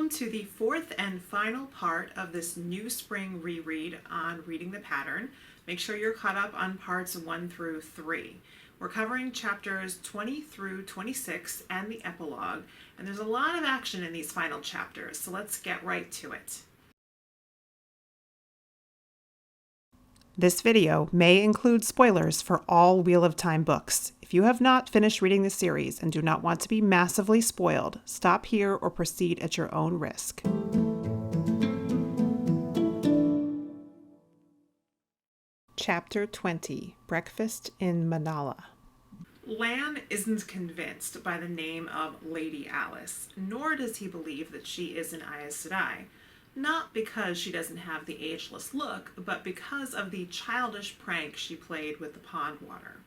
Welcome to the fourth and final part of this new spring reread on reading the pattern. Make sure you're caught up on parts 1 through 3. We're covering chapters 20 through 26 and the epilogue, and there's a lot of action in these final chapters, so let's get right to it. This video may include spoilers for all Wheel of Time books. If you have not finished reading the series and do not want to be massively spoiled, stop here or proceed at your own risk. Chapter 20, Breakfast in Madala. Lan isn't convinced by the name of Lady Alice, nor does he believe that she is an Aes Sedai. Not because she doesn't have the ageless look, but because of the childish prank she played with the pond water.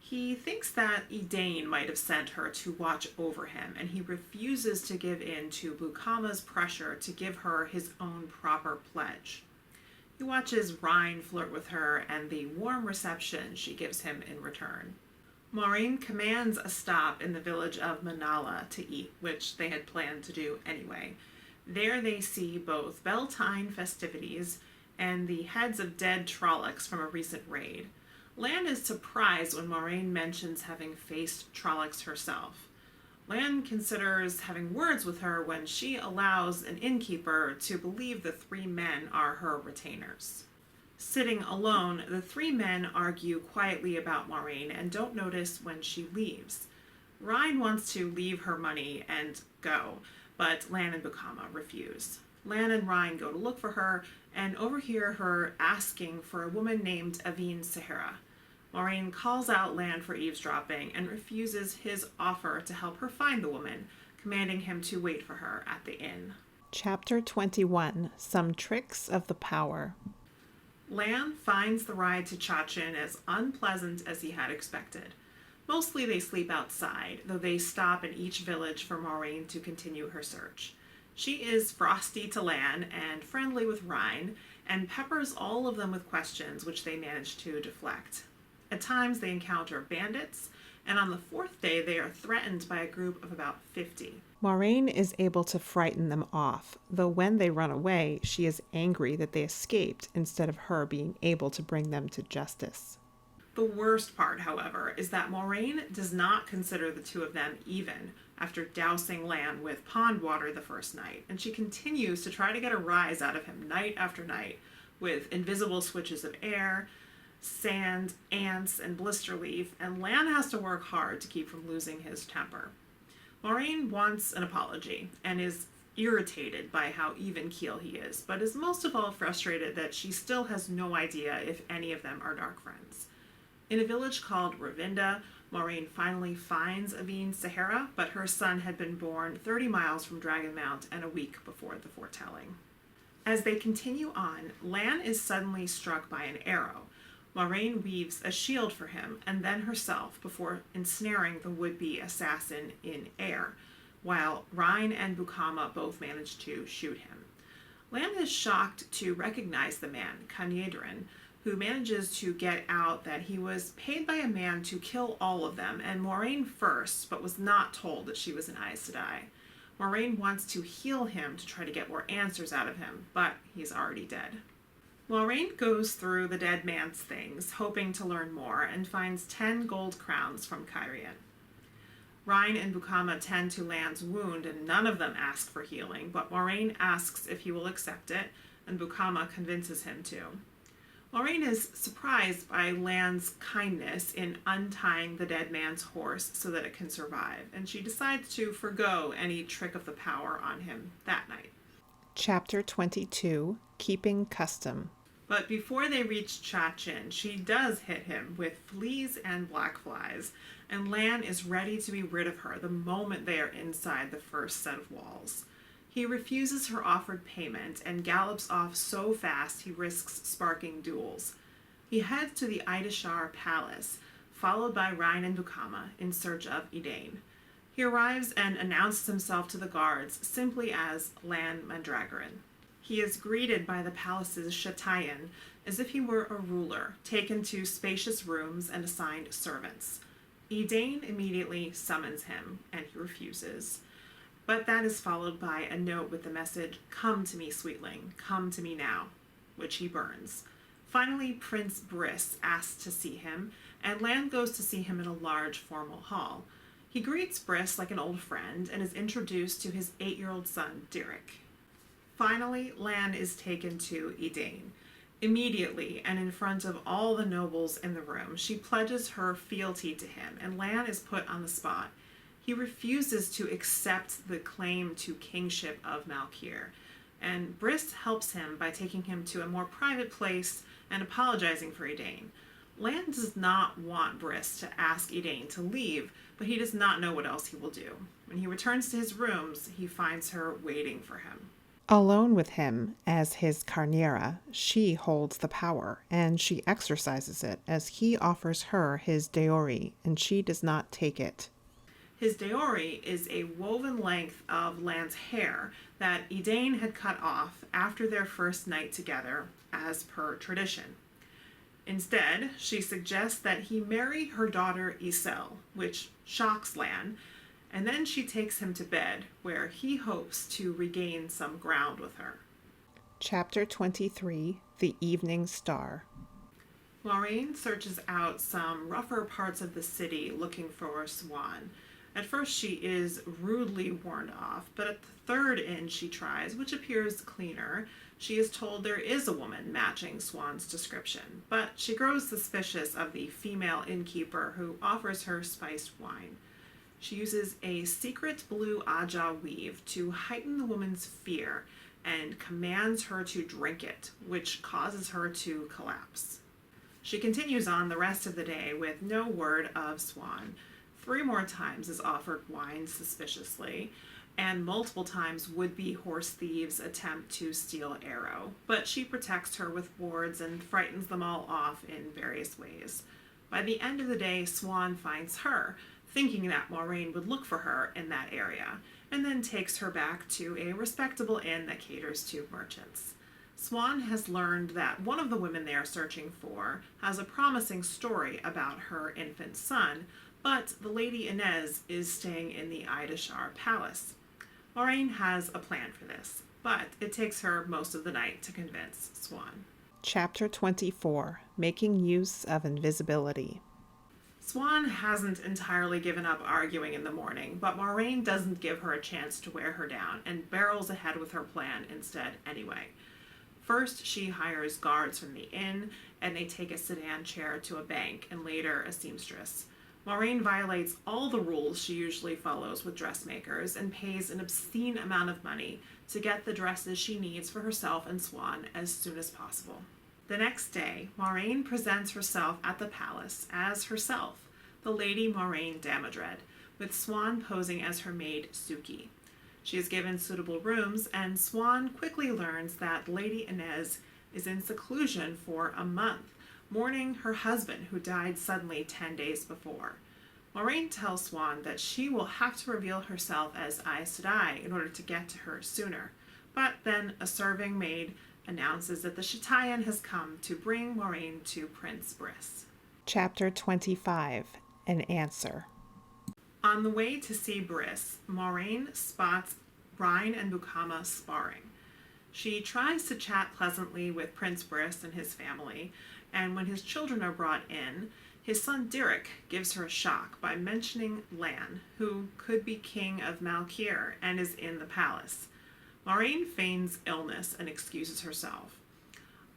He thinks that Edain might have sent her to watch over him, and he refuses to give in to Bukama's pressure to give her his own proper pledge. He watches Rhine flirt with her and the warm reception she gives him in return. Maureen commands a stop in the village of Madala to eat, which they had planned to do anyway. There they see both Beltane festivities and the heads of dead Trollocs from a recent raid. Lan is surprised when Maureen mentions having faced Trollocs herself. Lan considers having words with her when she allows an innkeeper to believe the three men are her retainers. Sitting alone, the three men argue quietly about Maureen and don't notice when she leaves. Rhine wants to leave her money and go, but Lan and Bukama refuse. Lan and Rhine go to look for her and overhear her asking for a woman named Aveen Sahara. Maureen calls out Lan for eavesdropping and refuses his offer to help her find the woman, commanding him to wait for her at the inn. Chapter 21, Some Tricks of the Power. Lan finds the ride to Chachin as unpleasant as he had expected. Mostly they sleep outside, though they stop in each village for Maureen to continue her search. She is frosty to Lan and friendly with Rhine, and peppers all of them with questions which they manage to deflect. At times they encounter bandits, and on the fourth day they are threatened by a group of about 50. Maureen is able to frighten them off, though when they run away, she is angry that they escaped instead of her being able to bring them to justice. The worst part, however, is that Maureen does not consider the two of them even after dousing Lan with pond water the first night, and she continues to try to get a rise out of him night after night with invisible switches of air, sand, ants, and blister leaf, and Lan has to work hard to keep from losing his temper. Maureen wants an apology and is irritated by how even-keel he is, but is most of all frustrated that she still has no idea if any of them are dark friends. In a village called Ravinda, Maureen finally finds Aveen Sahara, but her son had been born 30 miles from Dragon Mount and a week before the foretelling. As they continue on, Lan is suddenly struck by an arrow. Maureen weaves a shield for him and then herself before ensnaring the would-be assassin in air, while Rhine and Bukama both manage to shoot him. Lan is shocked to recognize the man, Kanyedrin, who manages to get out that he was paid by a man to kill all of them, and Maureen first, but was not told that she was an Aes Sedai. Maureen wants to heal him to try to get more answers out of him, but he's already dead. Maureen goes through the dead man's things, hoping to learn more, and finds 10 gold crowns from Kyrian. Rhine and Bukama tend to Lan's wound, and none of them ask for healing, but Maureen asks if he will accept it, and Bukama convinces him to. Maureen is surprised by Lan's kindness in untying the dead man's horse so that it can survive, and she decides to forgo any trick of the power on him that night. Chapter 22, Keeping Custom. But before they reach Chachin, she does hit him with fleas and black flies, and Lan is ready to be rid of her the moment they are inside the first set of walls. He refuses her offered payment and gallops off so fast he risks sparking duels. He heads to the Idashar Palace, followed by Rhine and Bukama in search of Edain. He arrives and announces himself to the guards simply as Lan Mandragoran. He is greeted by the palace's Chachin as if he were a ruler, taken to spacious rooms and assigned servants. Edain immediately summons him, and he refuses. But that is followed by a note with the message, "Come to me, sweetling, come to me now," which he burns. Finally, Prince Briss asks to see him, and Lan goes to see him in a large formal hall. He greets Briss like an old friend and is introduced to his 8-year-old son, Derek. Finally, Lan is taken to Edain. Immediately, and in front of all the nobles in the room, she pledges her fealty to him, and Lan is put on the spot. He refuses to accept the claim to kingship of Malkier, and Briss helps him by taking him to a more private place and apologizing for Edain. Lan does not want Briss to ask Edain to leave, but he does not know what else he will do. When he returns to his rooms, he finds her waiting for him. Alone with him as his Carnera, she holds the power, and she exercises it as he offers her his Deori, and she does not take it. His Deori is a woven length of Lan's hair that Edain had cut off after their first night together, as per tradition. Instead, she suggests that he marry her daughter Isel, which shocks Lan, and then she takes him to bed, where he hopes to regain some ground with her. Chapter 23, The Evening Star. Moiraine searches out some rougher parts of the city looking for Swan. At first she is rudely warned off, but at the third inn she tries, which appears cleaner, she is told there is a woman matching Swan's description, but she grows suspicious of the female innkeeper who offers her spiced wine. She uses a secret blue aja weave to heighten the woman's fear and commands her to drink it, which causes her to collapse. She continues on the rest of the day with no word of Swan. 3 more times is offered wine suspiciously, and multiple times would-be horse thieves attempt to steal Arrow, but she protects her with wards and frightens them all off in various ways. By the end of the day, Swan finds her, thinking that Moiraine would look for her in that area, and then takes her back to a respectable inn that caters to merchants. Swan has learned that one of the women they are searching for has a promising story about her infant son, but the Lady Inez is staying in the Idashar Palace. Moiraine has a plan for this, but it takes her most of the night to convince Swan. Chapter 24, Making Use of Invisibility. Swan hasn't entirely given up arguing in the morning, but Moiraine doesn't give her a chance to wear her down and barrels ahead with her plan instead anyway. First, she hires guards from the inn, and they take a sedan chair to a bank and later a seamstress. Moiraine violates all the rules she usually follows with dressmakers and pays an obscene amount of money to get the dresses she needs for herself and Swan as soon as possible. The next day, Moiraine presents herself at the palace as herself, the Lady Moiraine Damodred, with Swan posing as her maid Suki. She is given suitable rooms, and Swan quickly learns that Lady Inez is in seclusion for a month, mourning her husband who died suddenly 10 days before. Moiraine tells Swan that she will have to reveal herself as Aes Sedai in order to get to her sooner, but then a serving maid announces that the Chatayan has come to bring Moiraine to Prince Briss. Chapter 25, An Answer. On the way to see Briss, Moiraine spots Rhine and Bukama sparring. She tries to chat pleasantly with Prince Briss and his family, and when his children are brought in, his son Derek gives her a shock by mentioning Lan, who could be king of Malkier and is in the palace. Moiraine feigns illness and excuses herself.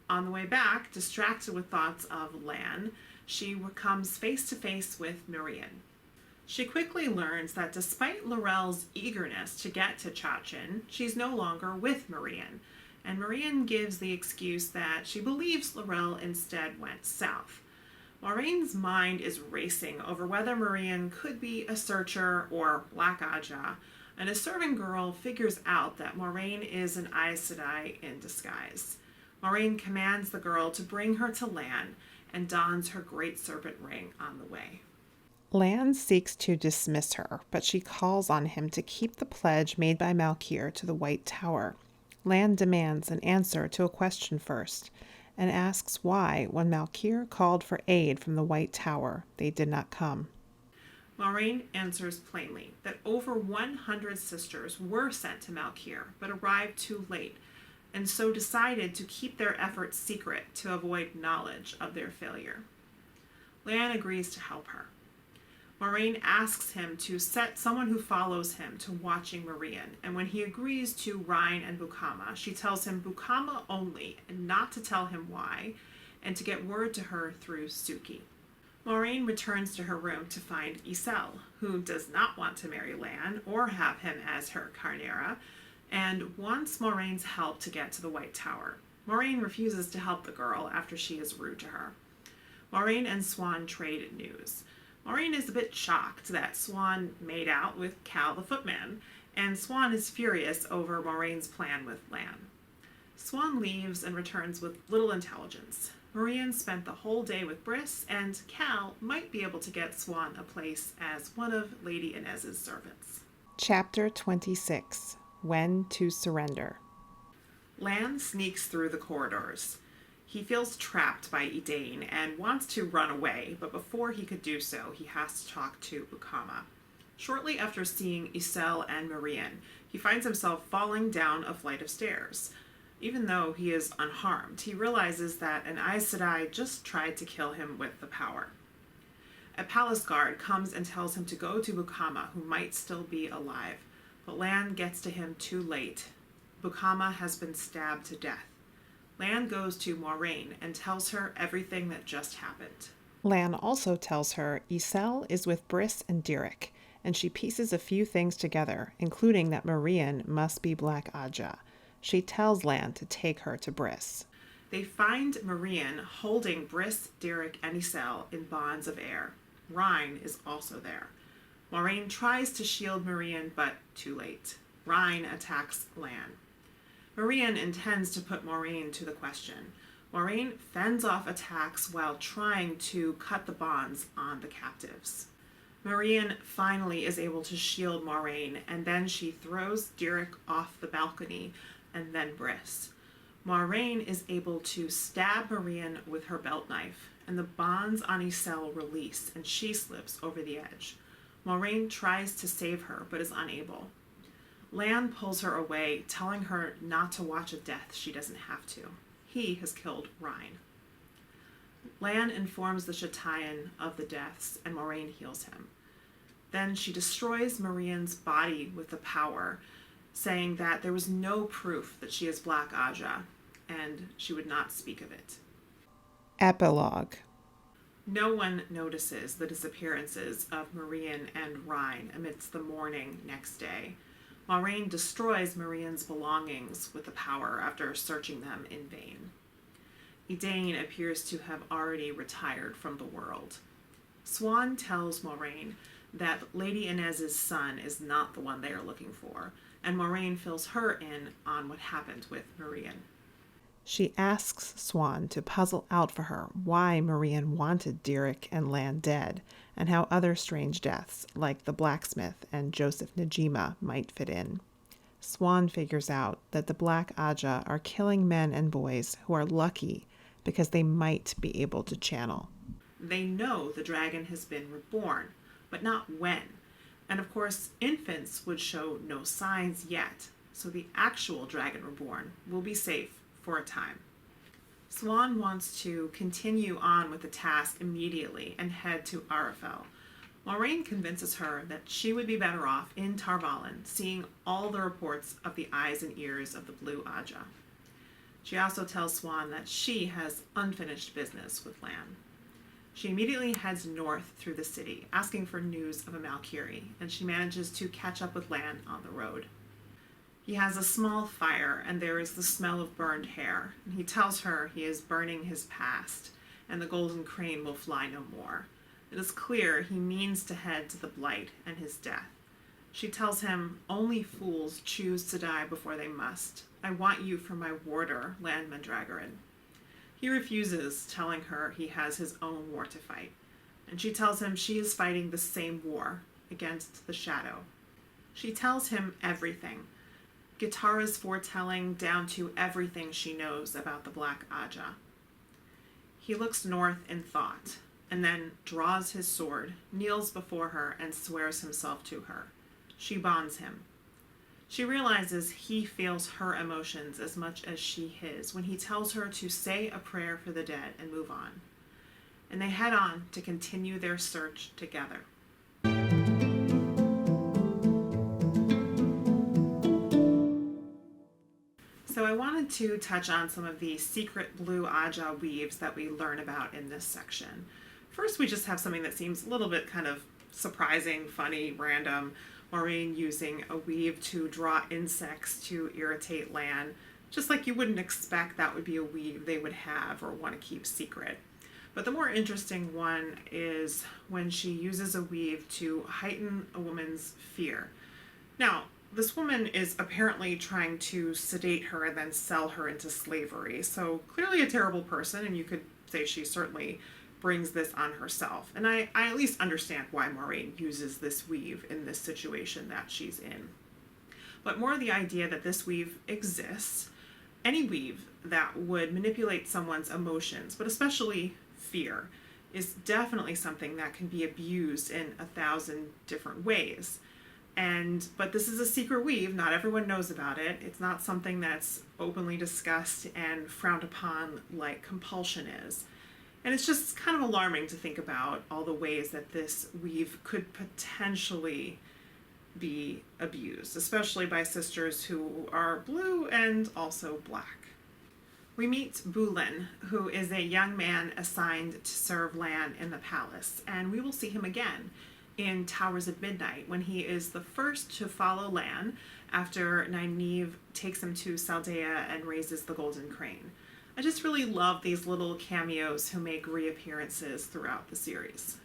On the way back, distracted with thoughts of Lan, she comes face to face with Mirian. She quickly learns that despite Laurel's eagerness to get to Chachin, she's no longer with Mirian, and Mirian gives the excuse that she believes Laurel instead went south. Moiraine's mind is racing over whether Mirian could be a searcher or Black Aja, and a serving girl figures out that Moiraine is an Aes Sedai in disguise. Moiraine commands the girl to bring her to Lan and dons her great serpent ring on the way. Lan seeks to dismiss her, but she calls on him to keep the pledge made by Malkier to the White Tower. Lan demands an answer to a question first, and asks why, when Malkier called for aid from the White Tower, they did not come. Moiraine answers plainly that over 100 sisters were sent to Malkier, but arrived too late, and so decided to keep their efforts secret to avoid knowledge of their failure. Lan agrees to help her. Moiraine asks him to set someone who follows him to watching Merian, and when he agrees to Rhine and Bukama, she tells him Bukama only, and not to tell him why, and to get word to her through Suki. Moiraine returns to her room to find Isel, who does not want to marry Lan or have him as her Carnera, and wants Moraine's help to get to the White Tower. Moiraine refuses to help the girl after she is rude to her. Moiraine and Swan trade news. Moiraine is a bit shocked that Swan made out with Cal the Footman, and Swan is furious over Moraine's plan with Lan. Swan leaves and returns with little intelligence. Merian spent the whole day with Briss, and Cal might be able to get Swan a place as one of Lady Inez's servants. Chapter 26. When to Surrender. Lan sneaks through the corridors. He feels trapped by Edain and wants to run away, but before he could do so, he has to talk to Bukama. Shortly after seeing Isel and Merian, he finds himself falling down a flight of stairs. Even though he is unharmed, he realizes that an Aes Sedai just tried to kill him with the power. A palace guard comes and tells him to go to Bukama, who might still be alive, but Lan gets to him too late. Bukama has been stabbed to death. Lan goes to Moiraine and tells her everything that just happened. Lan also tells her Isel is with Briss and Direk, and she pieces a few things together, including that Merian must be Black Aja. She tells Lan to take her to Briss. They find Merian holding Briss, Direk, and Isel in bonds of air. Rhine is also there. Moiraine tries to shield Merian, but too late. Rhine attacks Lan. Merian intends to put Moiraine to the question. Moiraine fends off attacks while trying to cut the bonds on the captives. Merian finally is able to shield Moiraine, and then she throws Direk off the balcony, and then Briss. Moiraine is able to stab Merian with her belt knife, and the bonds on Isel release, and she slips over the edge. Moiraine tries to save her, but is unable. Lan pulls her away, telling her not to watch a death she doesn't have to. He has killed Rhine. Lan informs the Chachin of the deaths, and Moiraine heals him. Then she destroys Merian's body with the power, saying that there was no proof that she is Black Aja, and she would not speak of it. Epilogue. No one notices the disappearances of Merian and Rhine amidst the mourning next day. Moiraine destroys Merian's belongings with the power after searching them in vain. Edain appears to have already retired from the world. Swan tells Moiraine that Lady Inez's son is not the one they are looking for, and Moiraine fills her in on what happened with Merian. She asks Swan to puzzle out for her why Merian wanted Direk and Lan dead, and how other strange deaths, like the blacksmith and Joseph Najima, might fit in. Swan figures out that the Black Aja are killing men and boys who are lucky because they might be able to channel. They know the dragon has been reborn, but not when. And of course, infants would show no signs yet, so the actual dragon reborn will be safe for a time. Swan wants to continue on with the task immediately and head to Arafel. Moiraine convinces her that she would be better off in Tar Valon, seeing all the reports of the eyes and ears of the Blue Aja. She also tells Swan that she has unfinished business with Lan. She immediately heads north through the city, asking for news of a Malkiri, and she manages to catch up with Lan on the road. He has a small fire, and there is the smell of burned hair, and he tells her he is burning his past, and the golden crane will fly no more. It is clear he means to head to the Blight and his death. She tells him, only fools choose to die before they must. I want you for my warder, Lan Mandragoran. He refuses, telling her he has his own war to fight, and she tells him she is fighting the same war, against the shadow. She tells him everything, Gitara's foretelling down to everything she knows about the Black Aja. He looks north in thought. and then draws his sword, kneels before her, and swears himself to her. She bonds him. She realizes he feels her emotions as much as she his when he tells her to say a prayer for the dead and move on. And they head on to continue their search together. So I wanted to touch on some of the secret blue aja weaves that we learn about in this section. First, we just have something that seems a little bit kind of surprising, funny, random. Maureen using a weave to draw insects to irritate Lan, just like you wouldn't expect that would be a weave they would have or want to keep secret. But the more interesting one is when she uses a weave to heighten a woman's fear. Now, this woman is apparently trying to sedate her and then sell her into slavery, so clearly a terrible person, and you could say she certainly brings this on herself. And I at least understand why Maureen uses this weave in this situation that she's in. But more the idea that this weave exists, any weave that would manipulate someone's emotions, but especially fear, is definitely something that can be abused in 1,000 different ways. But this is a secret weave, not everyone knows about it. It's not something that's openly discussed and frowned upon like compulsion is. And it's just kind of alarming to think about all the ways that this weave could potentially be abused, especially by sisters who are blue and also black. We meet Bulin, who is a young man assigned to serve Lan in the palace, and we will see him again in Towers of Midnight when he is the first to follow Lan after Nynaeve takes him to Saldea and raises the Golden Crane. I just really love these little cameos who make reappearances throughout the series.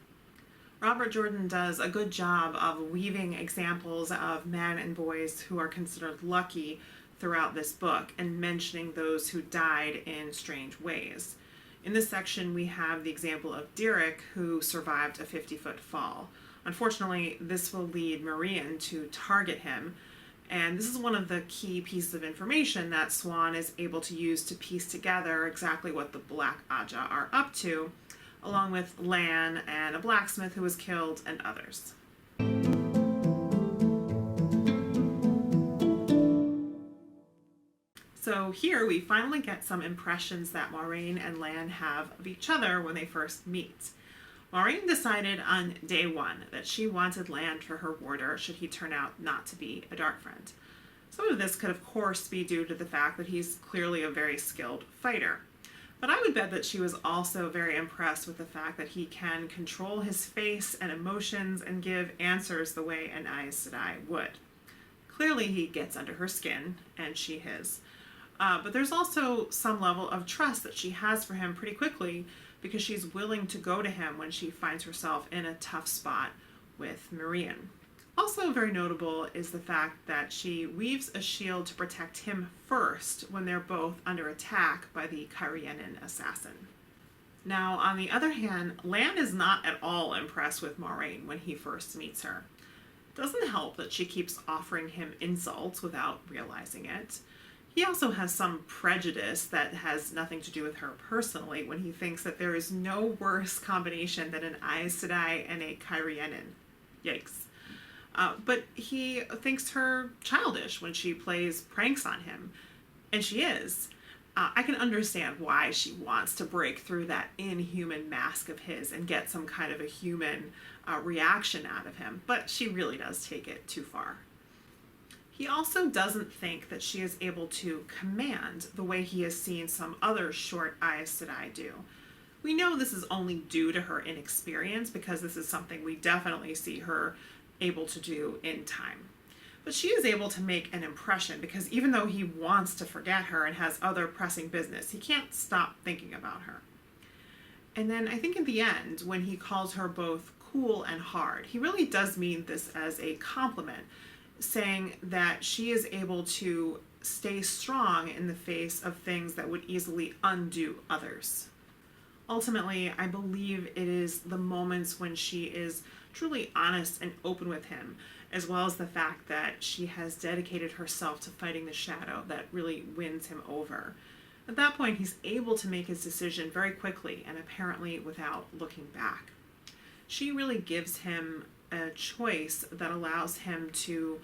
Robert Jordan does a good job of weaving examples of men and boys who are considered lucky throughout this book and mentioning those who died in strange ways. In this section, we have the example of Derek, who survived a 50-foot fall. Unfortunately, this will lead Marian to target him, and this is one of the key pieces of information that Swan is able to use to piece together exactly what the Black Aja are up to, along with Lan and a blacksmith who was killed and others. So here we finally get some impressions that Moiraine and Lan have of each other when they first meet. Moiraine decided on day one that she wanted Lan for her warder should he turn out not to be a dark friend. Some of this could of course be due to the fact that he's clearly a very skilled fighter. But I would bet that she was also very impressed with the fact that he can control his face and emotions and give answers the way an Aes Sedai would. Clearly he gets under her skin, and she his. But there's also some level of trust that she has for him pretty quickly, because she's willing to go to him when she finds herself in a tough spot with Marian. Also very notable is the fact that she weaves a shield to protect him first when they're both under attack by the Cairhienin assassin. Now, on the other hand, Lan is not at all impressed with Moiraine when he first meets her. It doesn't help that she keeps offering him insults without realizing it. He also has some prejudice that has nothing to do with her personally when he thinks that there is no worse combination than an Aes Sedai and a Cairhienin. Yikes. But he thinks her childish when she plays pranks on him. And she is. I can understand why she wants to break through that inhuman mask of his and get some kind of a human reaction out of him. But she really does take it too far. He also doesn't think that she is able to command the way he has seen some other short Aes Sedai do. We know this is only due to her inexperience, because this is something we definitely see her able to do in time. But she is able to make an impression, because even though he wants to forget her and has other pressing business, he can't stop thinking about her. And then I think in the end, when he calls her both cool and hard, he really does mean this as a compliment, saying that she is able to stay strong in the face of things that would easily undo others. Ultimately, I believe it is the moments when she is truly honest and open with him, as well as the fact that she has dedicated herself to fighting the shadow, that really wins him over. At that point, he's able to make his decision very quickly and apparently without looking back. She really gives him a choice that allows him to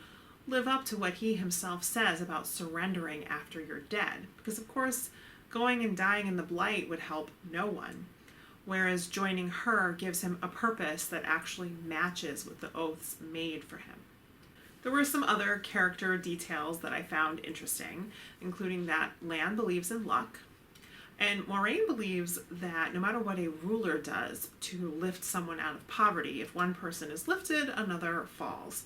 live up to what he himself says about surrendering after you're dead. Because, of course, going and dying in the blight would help no one, whereas joining her gives him a purpose that actually matches with the oaths made for him. There were some other character details that I found interesting, including that Lan believes in luck, and Moiraine believes that no matter what a ruler does to lift someone out of poverty, if one person is lifted, another falls.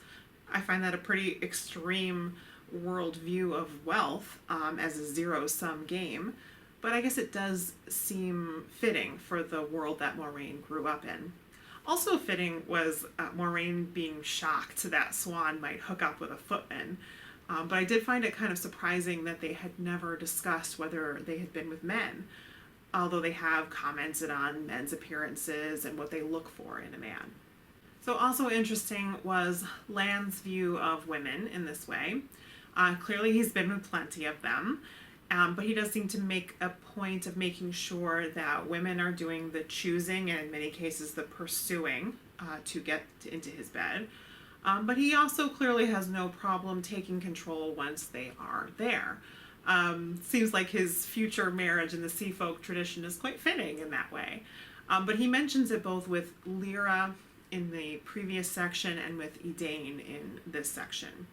I find that a pretty extreme worldview of wealth as a zero-sum game, but I guess it does seem fitting for the world that Moiraine grew up in. Also fitting was Moiraine being shocked that Swan might hook up with a footman, but I did find it kind of surprising that they had never discussed whether they had been with men, although they have commented on men's appearances and what they look for in a man. So also interesting was Lan's view of women in this way. Clearly he's been with plenty of them, but he does seem to make a point of making sure that women are doing the choosing and in many cases the pursuing to get into his bed. But he also clearly has no problem taking control once they are there. Seems like his future marriage in the Sea Folk tradition is quite fitting in that way. But he mentions it both with Lyra in the previous section and with Edain in this section.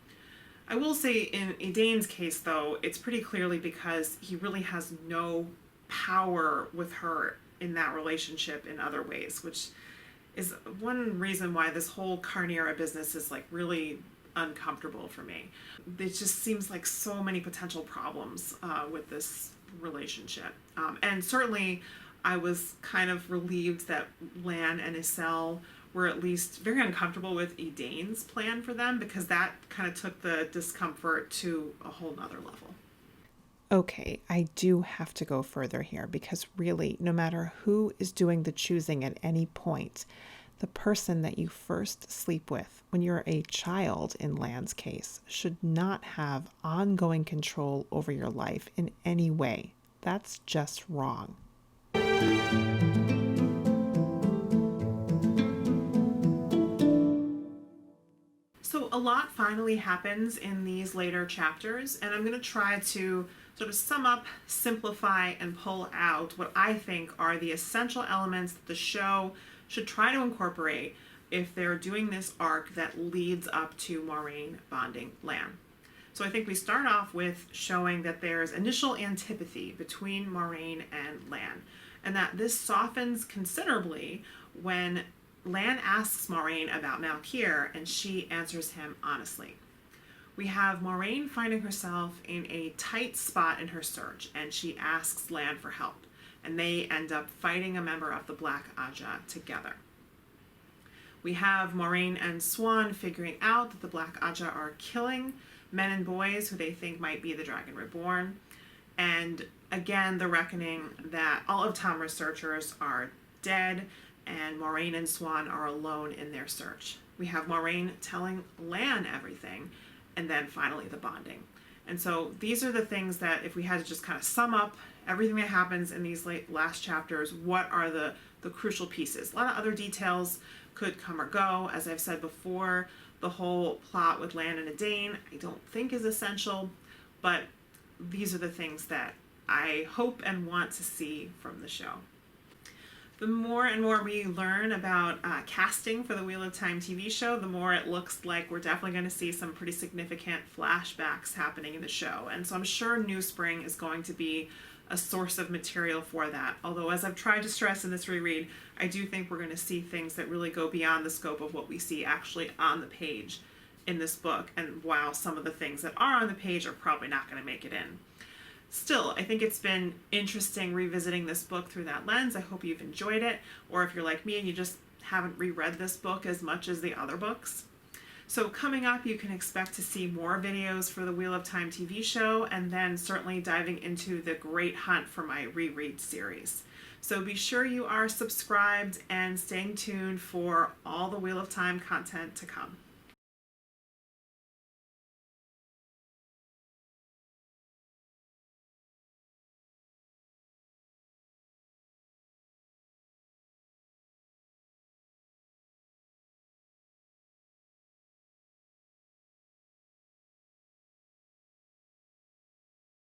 I will say in Edain's case, though, it's pretty clearly because he really has no power with her in that relationship in other ways, which is one reason why this whole Carnera business is like really uncomfortable for me. It just seems like so many potential problems with this relationship. And certainly I was kind of relieved that Lan and Iselle were at least very uncomfortable with Edain's plan for them, because that kind of took the discomfort to a whole nother level. Okay, I do have to go further here because really, no matter who is doing the choosing at any point, the person that you first sleep with when you're a child in Lan's case should not have ongoing control over your life in any way. That's just wrong. So a lot finally happens in these later chapters, and I'm going to try to sort of sum up, simplify, and pull out what I think are the essential elements that the show should try to incorporate if they're doing this arc that leads up to Moiraine bonding Lan. So I think we start off with showing that there's initial antipathy between Moiraine and Lan, and that this softens considerably when Lan asks Moiraine about Malkier, and she answers him honestly. We have Moiraine finding herself in a tight spot in her search, and she asks Lan for help, and they end up fighting a member of the Black Aja together. We have Moiraine and Swan figuring out that the Black Aja are killing men and boys who they think might be the Dragon Reborn, and again the reckoning that all of Tamra's searchers are dead, and Moiraine and Swan are alone in their search. We have Moiraine telling Lan everything, and then finally the bonding. And so these are the things that if we had to just kind of sum up everything that happens in these last chapters, what are the crucial pieces? A lot of other details could come or go. As I've said before, the whole plot with Lan and Edain I don't think is essential, but these are the things that I hope and want to see from the show. The more and more we learn about casting for the Wheel of Time TV show, the more it looks like we're definitely going to see some pretty significant flashbacks happening in the show. And so I'm sure New Spring is going to be a source of material for that. Although, as I've tried to stress in this reread, I do think we're going to see things that really go beyond the scope of what we see actually on the page in this book. And while some of the things that are on the page are probably not going to make it in. Still, I think it's been interesting revisiting this book through that lens. I hope you've enjoyed it, or if you're like me and you just haven't reread this book as much as the other books. So coming up, you can expect to see more videos for the Wheel of Time TV show, and then certainly diving into the great hunt for my reread series. So be sure you are subscribed and staying tuned for all the Wheel of Time content to come.